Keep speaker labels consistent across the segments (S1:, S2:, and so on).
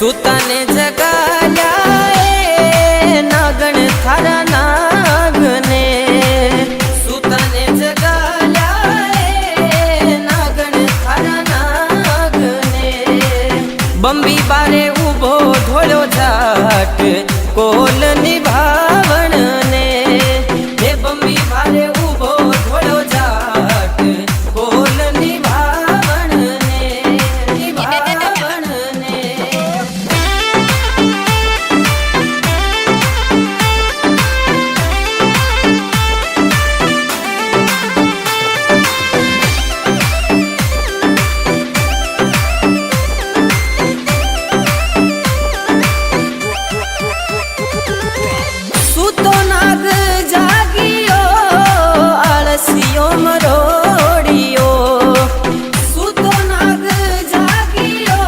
S1: सुताने जगाया नागण थारा नागने सुताने जगाया नागण थारा नागने बंबी बारे उभो धोलो जाट कोल निभावण ने हे बंबी बारे उभो धोलो जाट कोल निभावण ने निभावण ने सुतो नाग जागियो आलसियो मरोड़ियो सुतो नाग जागियो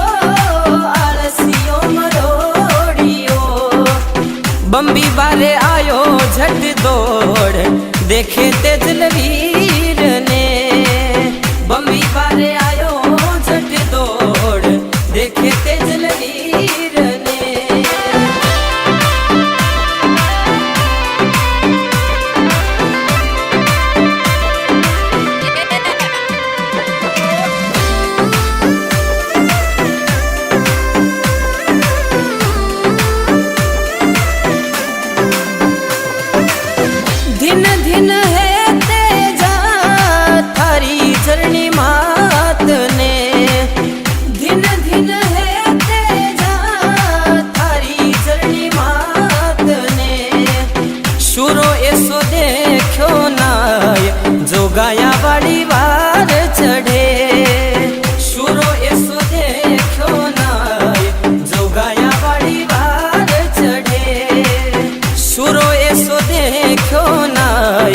S1: आलसियो मरोड़ियो बंबी बारे आयो झट दौड़ देखे तेजलवीर ने बंबी बारे आयो झट दौड़ देखे तेजलवीर ने दिन दिन है तेजा थारी झरनी मात ने दिन दिन है तेजा थारी झरनी मात ने शुरो ऐसो देखो नाय जो गाया वाली वार चढ़े शुरो ऐसो देखो नाय जो गाया वाली वार चढ़े शुरो ऐसो देखो नाय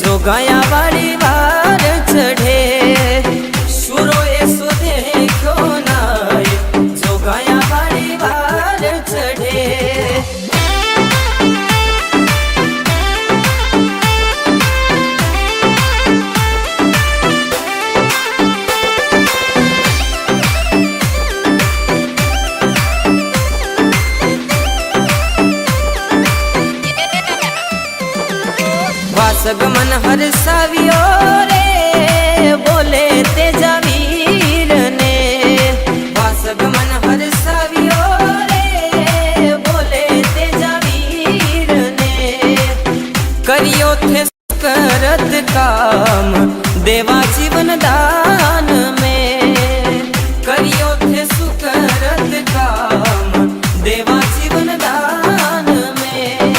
S1: जो गाया वाली वार चढ़े शुरो ऐसो देखो नाय जो गाया वाली वार चढ़े वासगमन हरसावियो रे बोले तेजा वीर ने वासगमन हरसावियो रे बोले तेजा वीर ने करियो थे करत काम देवा जीवन दान में करियो थे सुकरत काम देवा जीवन दान में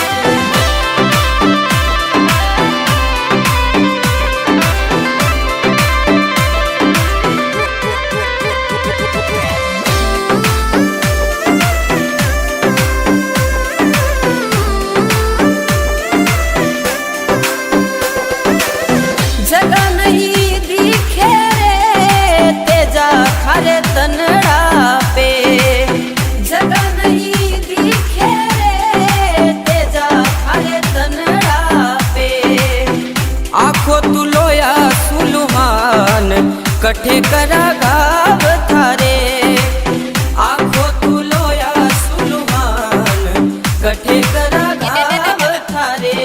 S1: जगह नहीं दिखे रे तेजा खारे तनड़ा पे जगह नहीं दिखे रे तेजा खारे तनड़ा पे आखो तू लोया सुलुहान कठे करा गाव थारे आखो तू लोया सुलुहान कठे करा गाव थारे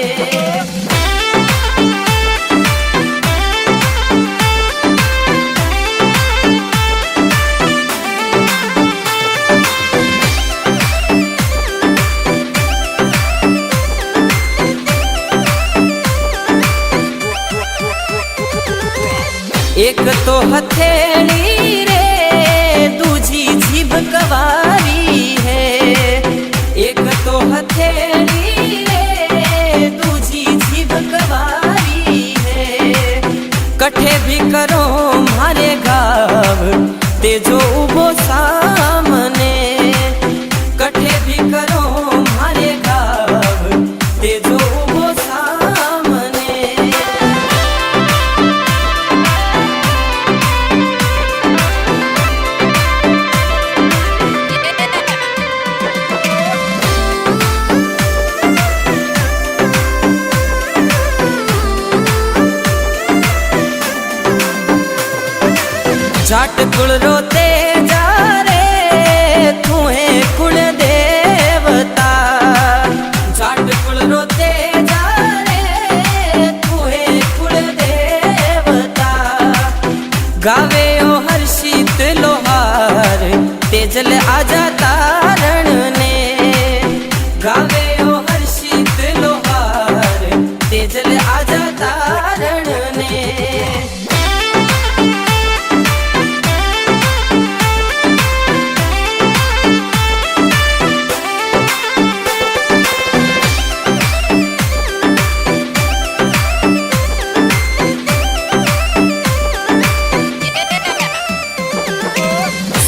S1: एक तो हथेली रे दूजी जीभ कवारी है एक तो हथेली रे दूजी जीभ कवारी है कठे भी करो मारे गाव तेजो उभो सामने कठे भी करो मारे गाव तेजो उभो सामने जाट कुल रोते जा रे तू है गावे ओ हर्षित लोहार तेजल आजा तारण ने गावे ओ हर्षित लोहार तेजल आजा तारण ने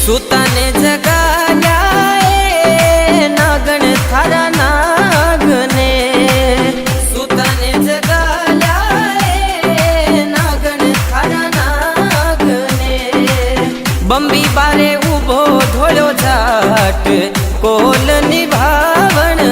S1: सुताने जगाया नागण थारा नागने सुताने जगाया नागण थारा नागने बंबी बारे उभो धोळो जाट कोल निभावण